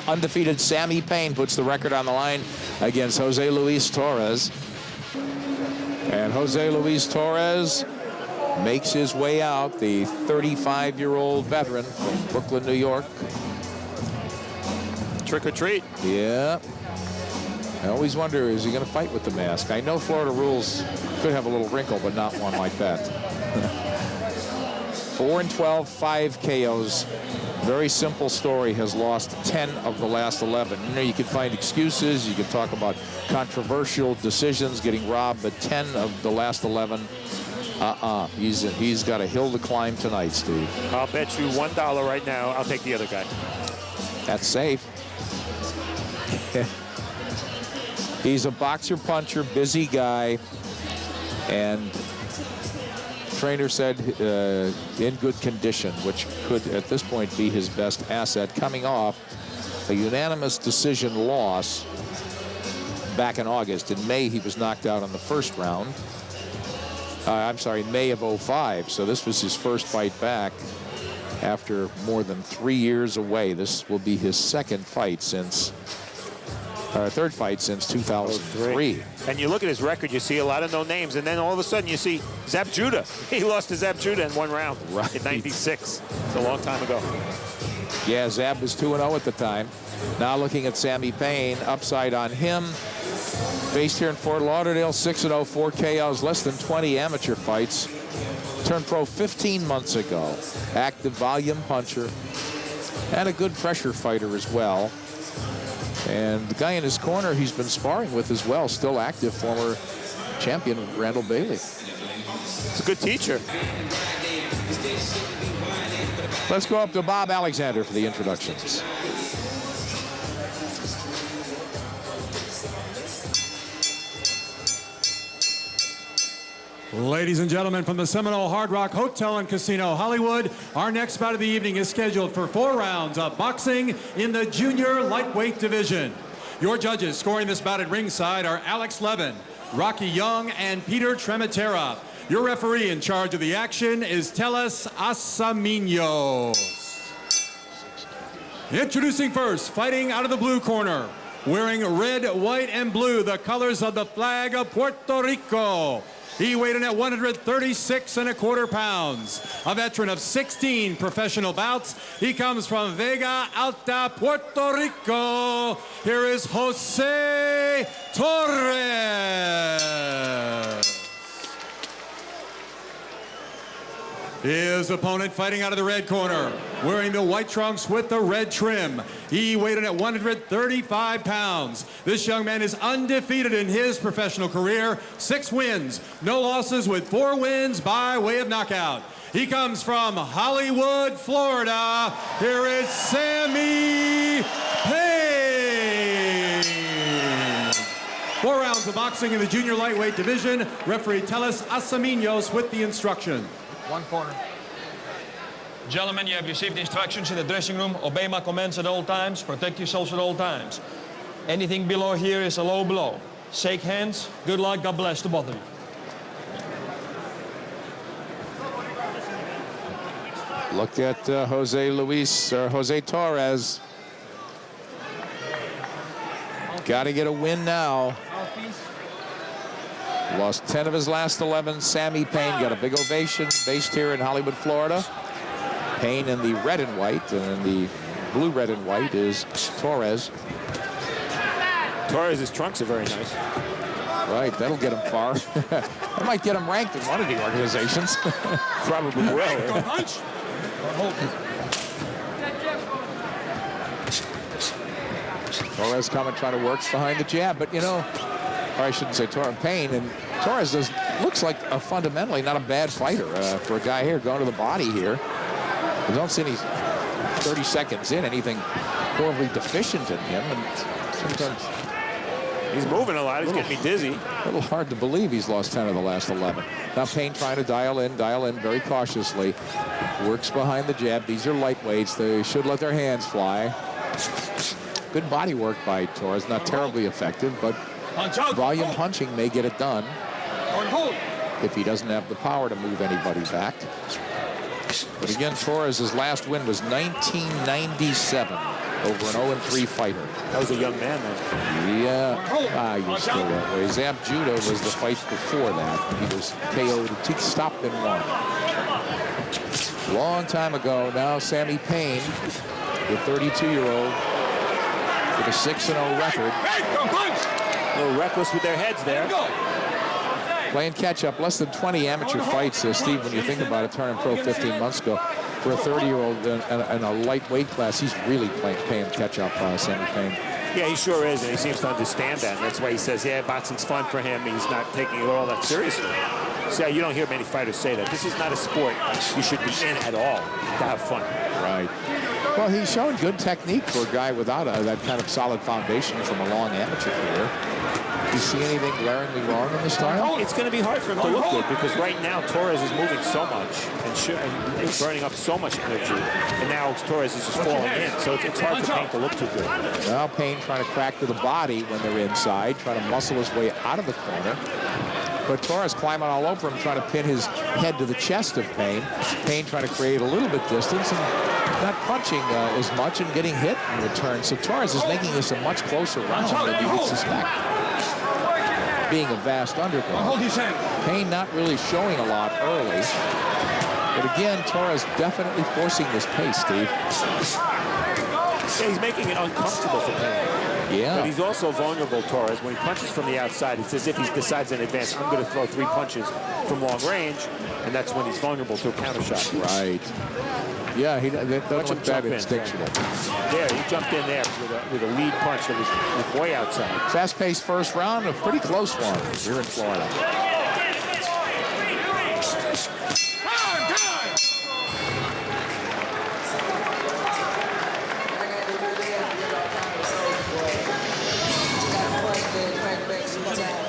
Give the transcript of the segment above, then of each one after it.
undefeated Sammy Payne puts the record on the line against Jose Luis Torres. And Jose Luis Torres makes his way out, the 35-year-old veteran from Brooklyn, New York. Trick or treat. Yeah. I always wonder, is he going to fight with the mask? I know Florida rules could have a little wrinkle, but not one like that. 4-12, 5 KOs. Very simple story, has lost 10 of the last 11. You know, you can find excuses, you can talk about controversial decisions, getting robbed, but 10 of the last 11, he's got a hill to climb tonight, Steve. I'll bet you $1 right now, I'll take the other guy. That's safe. He's a boxer puncher, busy guy, and trainer said in good condition, which could at this point be his best asset, coming off a unanimous decision loss back in August. In May, he was knocked out in the first round. I'm sorry, May of '05. So this was his first fight back after more than 3 years away. This will be his third fight since 2003. And you look at his record, you see a lot of no names, and then all of a sudden you see Zab Judah. He lost to Zab Judah in 1 round in '96. It's a long time ago. Yeah, Zab was 2-0 at the time. Now looking at Sammy Payne, upside on him. Based here in Fort Lauderdale, 6-0, 4 KOs, less than 20 amateur fights. Turned pro 15 months ago. Active volume puncher and a good pressure fighter as well. And the guy in his corner he's been sparring with as well, still active, former champion Randall Bailey. It's a good teacher. Let's go up to Bob Alexander for the introductions. Ladies and gentlemen, from the Seminole Hard Rock Hotel and Casino, Hollywood, our next bout of the evening is scheduled for 4 rounds of boxing in the junior lightweight division. Your judges scoring this bout at ringside are Alex Levin, Rocky Young, and Peter Trematera. Your referee in charge of the action is Teles Asaminos. Introducing first, fighting out of the blue corner, wearing red, white, and blue, the colors of the flag of Puerto Rico. He weighed in at 136¼ pounds. A veteran of 16 professional bouts. He comes from Vega Alta, Puerto Rico. Here is Jose Torres. His opponent fighting out of the red corner, wearing the white trunks with the red trim. He weighed in at 135 pounds. This young man is undefeated in his professional career. 6 wins, no losses, with 4 wins by way of knockout. He comes from Hollywood, Florida. Here is Sammy Payne. 4 rounds of boxing in the junior lightweight division. Referee Teles Asaminos with the instruction. 1 corner. Gentlemen, you have received instructions in the dressing room. Obey my commands at all times. Protect yourselves at all times. Anything below here is a low blow. Shake hands. Good luck. God bless to both of you. Look at Jose Torres. Got to get a win now. Lost 10 of his last 11. Sammy Payne got a big ovation, based here in Hollywood, Florida. Payne in the red and white, and in the blue, red, and white is Torres. Torres' trunks are very nice. Right, that'll get him far. That might get him ranked in one of the organizations. Probably will. Punch. Torres coming, trying to work behind the jab, but you know, or I shouldn't say Torres, Payne, and Torres looks like a fundamentally not a bad fighter for a guy here going to the body here. I don't see any 30 seconds in anything horribly deficient in him, and sometimes he's moving a lot. He's getting me dizzy. A little hard to believe he's lost 10 of the last 11. Now Payne trying to dial in very cautiously. Works behind the jab. These are lightweights. They should let their hands fly. Good body work by Torres. Not terribly effective, but volume punching may get it done if he doesn't have the power to move anybody back. But again, Torres' last win was 1997. over an 0-3 fighter. That was a young man then. Yeah, you're still that way. Zab Judah was the fight before that. He was KO'd, stopped and won. Long time ago. Now Sammy Payne, the 32-year-old, with a 6-0 record. A little reckless with their heads there. Playing catch-up, less than 20 amateur fights, Steve, when you think about it, turning pro 15 months ago. For a 30-year-old in a lightweight class, he's really playing catch-up, Sammy Payne. Yeah, he sure is, and he seems to understand that. And that's why he says, yeah, boxing's fun for him. He's not taking it all that seriously. So you don't hear many fighters say that. This is not a sport you should be in at all to have fun. Right. Well, he's showing good technique for a guy without that kind of solid foundation from a long amateur career. Do you see anything glaringly wrong in the style? It's going to be hard for him to look good because right now Torres is moving so much and burning up so much energy, and now Torres is just falling in, so it's hard for Payne to look too good. Now Payne trying to crack to the body when they're inside, trying to muscle his way out of the corner. But Torres climbing all over him, trying to pin his head to the chest of Payne. Payne trying to create a little bit distance and not punching as much and getting hit in return. So Torres is making this a much closer round than you would suspect, being a vast underdog. Payne not really showing a lot early. But again, Torres definitely forcing this pace, Steve. Yeah, he's making it uncomfortable for Payne. Yeah. But he's also vulnerable, Torres. When he punches from the outside, it's as if he decides in advance, I'm going to throw 3 punches from long range, and that's when he's vulnerable to a counter shot. Right. Yeah, that doesn't look that instinctual. There, he jumped in there with a lead punch that was way outside. Fast-paced first round, a pretty close one here in Florida.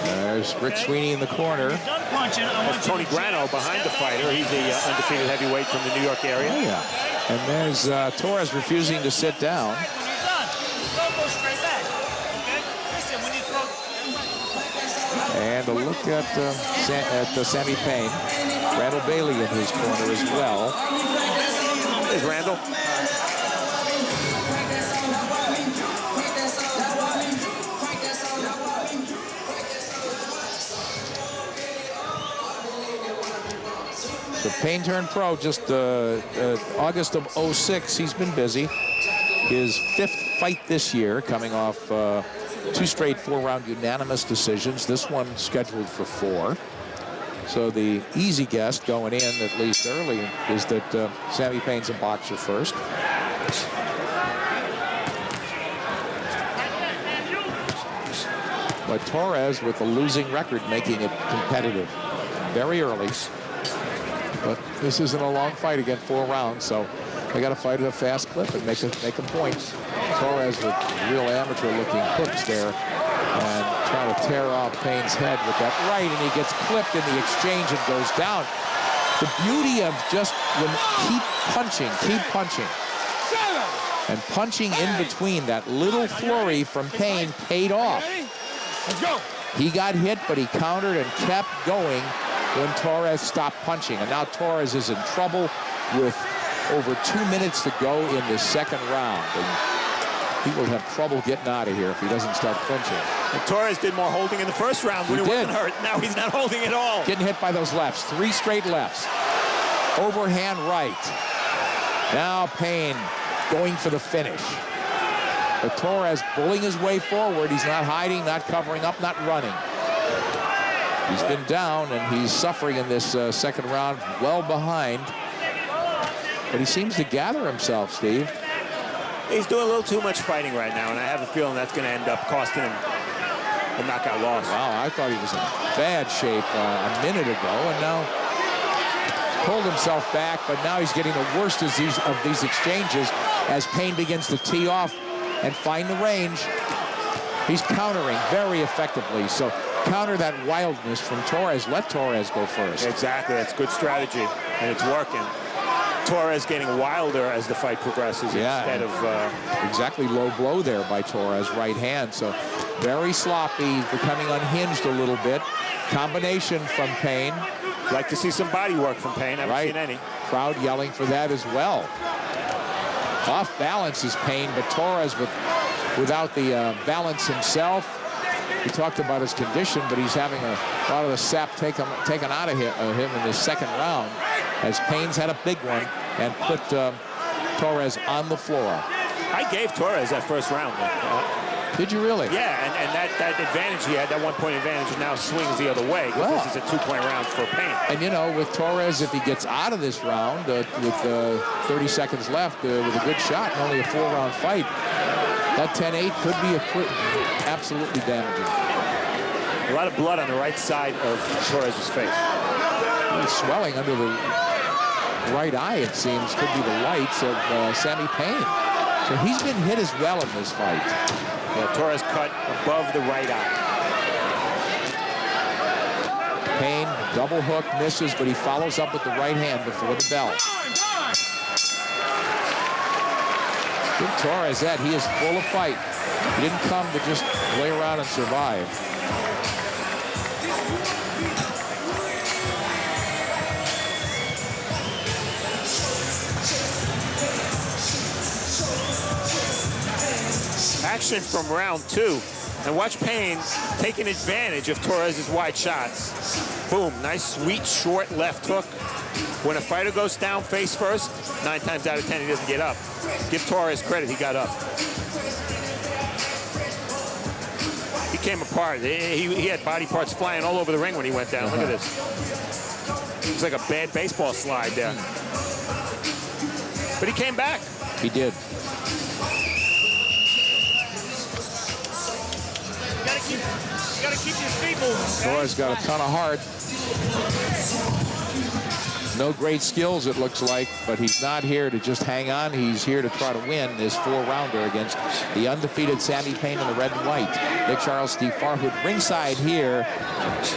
There's Rick Sweeney in the corner. That's Tony Grano behind the fighter. He's the undefeated heavyweight from the New York area. Oh, yeah. And there's Torres refusing to sit down. And a look at Sammy Payne. Randall Bailey in his corner as well. There's Randall. So Payne turned pro just August of '06. He's been busy. His 5th fight this year, coming off 2 straight 4-round unanimous decisions. This one scheduled for 4. So the easy guess going in, at least early, is that Sammy Payne's a boxer first. But Torres, with a losing record, making it competitive very early. But this isn't a long fight again, 4 rounds, so they got to fight at a fast clip and make a point. Torres with real amateur-looking hooks there and trying to tear off Payne's head with that right, and he gets clipped in the exchange and goes down. The beauty of just keep punching, and punching in between. That little flurry from Payne paid off. Let's go. He got hit, but he countered and kept going when Torres stopped punching. And now Torres is in trouble with over 2 minutes to go in the 2nd round. And he will have trouble getting out of here if he doesn't start clinching. And Torres did more holding in the 1st round when he wasn't hurt. Now he's not holding at all. Getting hit by those lefts. 3 straight lefts. Overhand right. Now Payne going for the finish. But Torres bullying his way forward. He's not hiding, not covering up, not running. He's been down, and he's suffering in this 2nd round, well behind. But he seems to gather himself, Steve. He's doing a little too much fighting right now, and I have a feeling that's going to end up costing him a knockout loss. Wow, I thought he was in bad shape a minute ago, and now pulled himself back, but now he's getting the worst of these exchanges as Payne begins to tee off and find the range. He's countering very effectively, so counter that wildness from Torres. Let Torres go first. Exactly, that's good strategy, and it's working. Torres getting wilder as the fight progresses instead of... Exactly, low blow there by Torres, right hand. So very sloppy, becoming unhinged a little bit. Combination from Payne. Like to see some body work from Payne. I haven't seen any. Crowd yelling for that as well. Off balance is Payne, but Torres without the balance himself. We talked about his condition, but he's having a lot of the sap taken out of him in the second round, as Payne's had a big one and put Torres on the floor. I gave Torres that first round. Did you really? Yeah, and that advantage he had, that 1 point advantage, now swings the other way because it's a 2 point round for Payne. And, you know, with Torres, if he gets out of this round with 30 seconds left with a good shot and only a 4-round fight, that 10-8 could be absolutely damaging. A lot of blood on the right side of Torres' face. Swelling under the right eye, it seems, could be the lights of Sammy Payne. So he's been hit as well in this fight. Yeah, Torres cut above the right eye. Payne, double hook, misses, but he follows up with the right hand before the bell. Give Torres that. He is full of fight. He didn't come to just lay around and survive. Action from round 2. And watch Payne taking advantage of Torres' wide shots. Boom, nice, sweet, short left hook. When a fighter goes down face first, 9 times out of 10 he doesn't get up. Give Torres credit, he got up. He came apart. He had body parts flying all over the ring when he went down. Look at this. It's like a bad baseball slide there. But he came back. He did. You gotta keep your feet moving. Torres got a ton of heart. No great skills, it looks like, but he's not here to just hang on. He's here to try to win this 4-rounder against the undefeated Sammy Payne in the red and white. Nick Charles, Steve Farhood, ringside here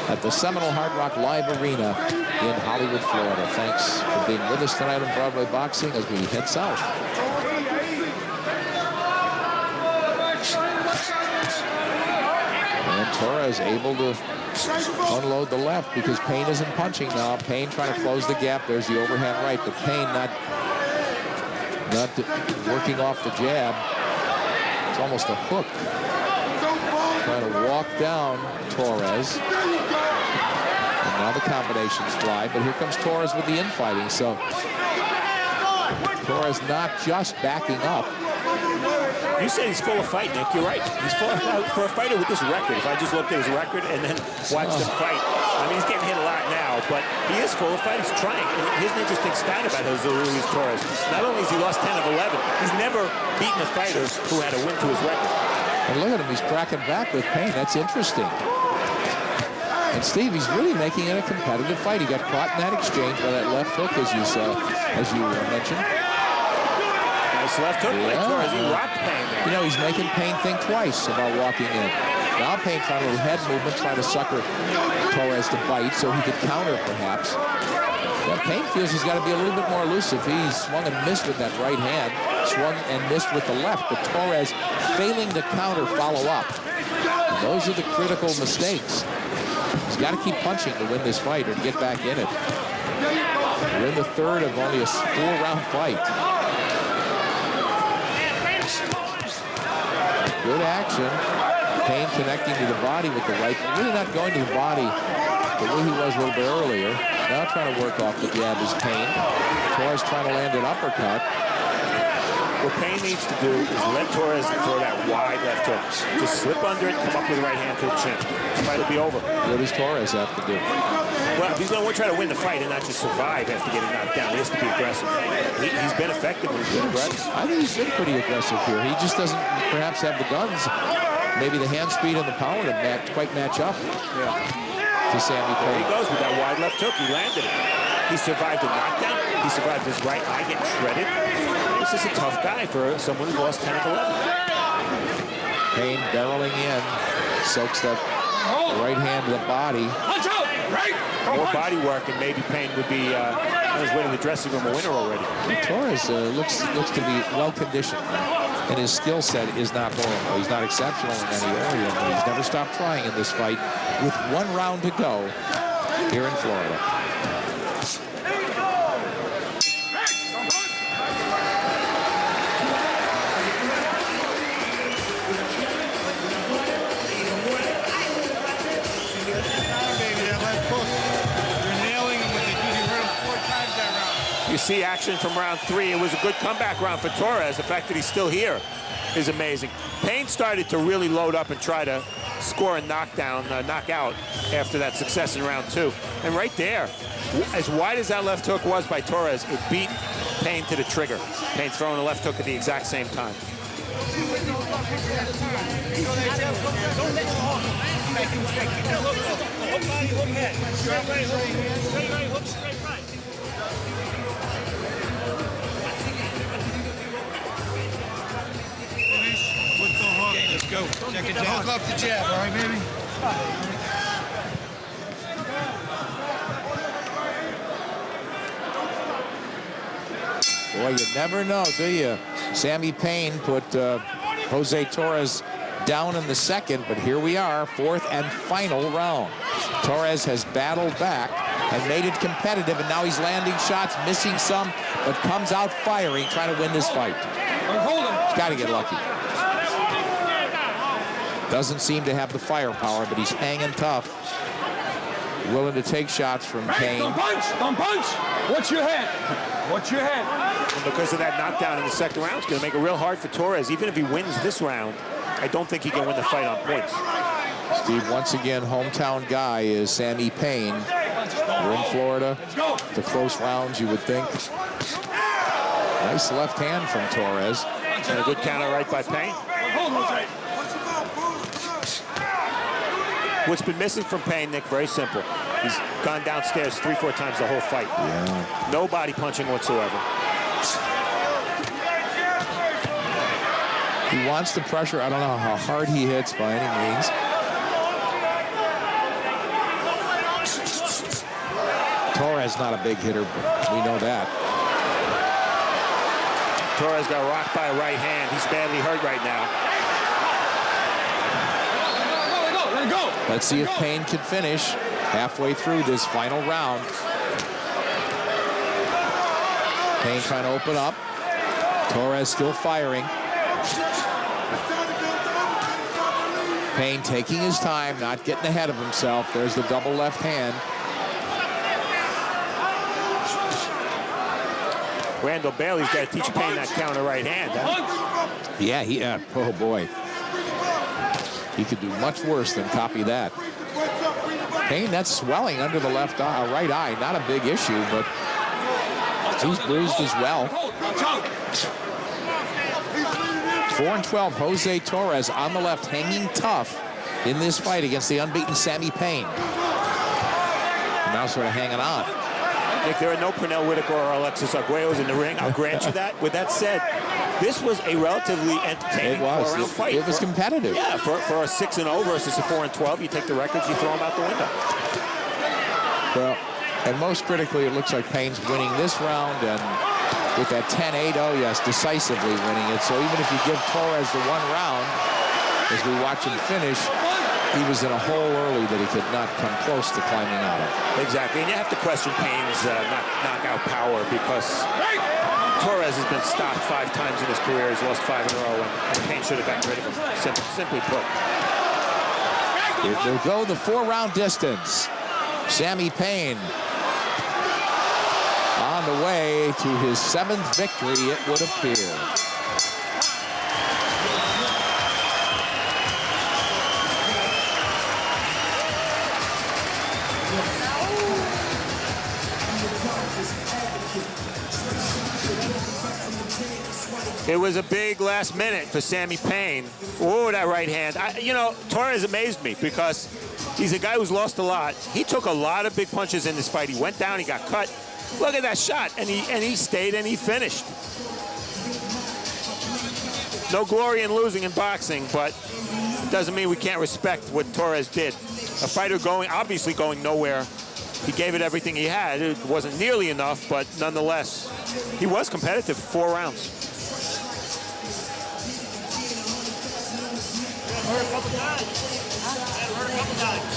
at the Seminole Hard Rock Live Arena in Hollywood, Florida. Thanks for being with us tonight on Broadway Boxing as we head south. And Torres able to unload the left because Payne isn't punching now. Payne trying to close the gap. There's the overhand right, but Payne not working off the jab. It's almost a hook. Trying to walk down Torres. And now the combinations fly, but here comes Torres with the infighting. So Torres not just backing up. You said he's full of fight, Nick. You're right. He's full of fight. For a fighter with this record, if I just looked at his record and then watched him fight, I mean, he's getting hit a lot now, but he is full of fight. He's trying. And here's an interesting stat about Jose Luis Torres. Not only has he lost 10 of 11, he's never beaten a fighter who had a win to his record. And look at him. He's cracking back with Payne. That's interesting. And Steve, he's really making it a competitive fight. He got caught in that exchange by that left hook, as you mentioned. Nice left hook by Torres. He rocked Payne there. You know, he's making Payne think twice about walking in. Now Payne trying a little head movement, trying to sucker Torres to bite so he could counter, perhaps. Yeah, Payne feels he's got to be a little bit more elusive. He swung and missed with that right hand, swung and missed with the left, but Torres failing to counter follow-up. Those are the critical mistakes. He's got to keep punching to win this fight or get back in it. We're in the third of only a 4-round fight. Good action. Payne connecting to the body with the right. Really not going to the body the way he was a little bit earlier. Now trying to work off the jab is Payne. Torres trying to land an uppercut. What Payne needs to do is let Torres throw that wide left hook. Just slip under it, come up with the right hand to the chin. The fight will be over. What does Torres have to do? Well, if he's going to try to win the fight and not just survive after getting knocked down, he has to be aggressive. He's been effective when he's been aggressive. I think he's been pretty aggressive here. He just doesn't perhaps have the guns, maybe the hand speed and the power to quite match up to Sammy Payne. There he goes with that wide left hook. He landed it. He survived a knockdown. He survived his right eye getting shredded. This is a tough guy for someone who lost 10 of 11. Payne barreling in, soaks that right hand to the body. More body work, and maybe Payne would be on his way to the dressing room a winner already. Torres looks to be well-conditioned, and his skill set is not horrible. He's not exceptional in any area, but he's never stopped trying in this fight with 1 round to go here in Florida. see action from round 3. It was a good comeback round for Torres. The fact that he's still here is amazing. Payne started to really load up and try to score a knockout after that success in round 2. And right there, as wide as that left hook was by Torres, it beat Payne to the trigger. Payne throwing a left hook at the exact same time. Okay, let's go. Check it out. Hook off the jab, all right, baby? Boy, you never know, do you? Sammy Payne put Jose Torres down in the second, but here we are, 4th and final round. Torres has battled back and made it competitive, and now he's landing shots, missing some, but comes out firing, trying to win this fight. He's got to get lucky. Doesn't seem to have the firepower, but he's hanging tough. Willing to take shots from Payne. Don't punch! Don't punch! Watch your head! Watch your head! And because of that knockdown in the second round, it's going to make it real hard for Torres. Even if he wins this round, I don't think he can win the fight on points. Steve, once again, hometown guy is Sammy Payne. We're in Florida. The close rounds, you would think. Nice left hand from Torres. And a good counter right by Payne. What's been missing from Payne, Nick, very simple. He's gone downstairs 3-4 times the whole fight. Yeah. No body punching whatsoever. He wants the pressure. I don't know how hard he hits by any means. Torres not a big hitter, but we know that. Torres got rocked by a right hand. He's badly hurt right now. Let it go! Let's see if Payne can finish halfway through this final round. Payne trying to open up. Torres still firing. Payne taking his time, not getting ahead of himself. There's the double left hand. Randall Bailey's got to teach Payne that counter right hand. Huh? Yeah, oh boy. He could do much worse than copy that. Payne, that's swelling under the left eye, right eye. Not a big issue, but he's bruised as well. 4-12, Jose Torres on the left, hanging tough in this fight against the unbeaten Sammy Payne. Now sort of hanging on. Nick, there are no Pernell Whitaker or Alexis Arguellos in the ring. I'll grant you that. With that said, this was a relatively entertaining four-round fight. It was competitive. Yeah, for a 6-0 versus a 4-12, you take the records, you throw them out the window. Well, and most critically, it looks like Payne's winning this round, and with that 10-8, oh yes, decisively winning it. So even if you give Torres the one round, as we watch him finish, he was in a hole early that he could not come close to climbing out of. Exactly, and you have to question Payne's knockout power, because Torres has been stopped 5 times in his career. He's lost 5 in a row, and Payne should have gotten rid of him, simply put. It will go the 4-round distance. Sammy Payne on the way to his 7th victory, it would appear. It was a big last minute for Sammy Payne. Oh, that right hand. Torres amazed me because he's a guy who's lost a lot. He took a lot of big punches in this fight. He went down, he got cut. Look at that shot, and he stayed and he finished. No glory in losing in boxing, but it doesn't mean we can't respect what Torres did. A fighter obviously going nowhere. He gave it everything he had. It wasn't nearly enough, but nonetheless, he was competitive for 4 rounds. Hurt a couple times. Hurt a couple times.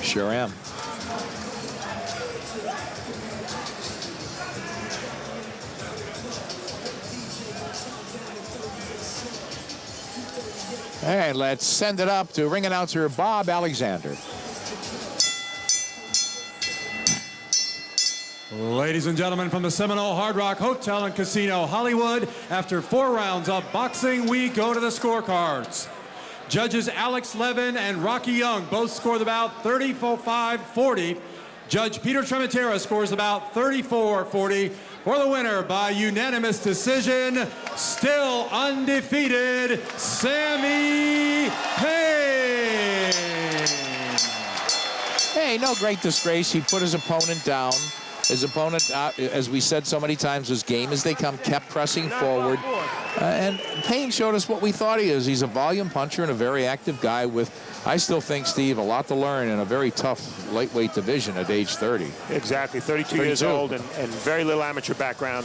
Sure am. All right, let's send it up to ring announcer Bob Alexander. Ladies and gentlemen, from the Seminole Hard Rock Hotel and Casino, Hollywood, after 4 rounds of boxing, we go to the scorecards. Judges Alex Levin and Rocky Young both scored about 35-40. Judge Peter Trematera scores about 34-40. For the winner by unanimous decision, still undefeated, Sammy Payne. Hey, no great disgrace. He put his opponent down. His opponent, as we said so many times, was game as they come, kept pressing forward. And Payne showed us what we thought he is. He's a volume puncher and a very active guy with, I still think, Steve, a lot to learn in a very tough lightweight division at age 30. Exactly, 32 years old and very little amateur background.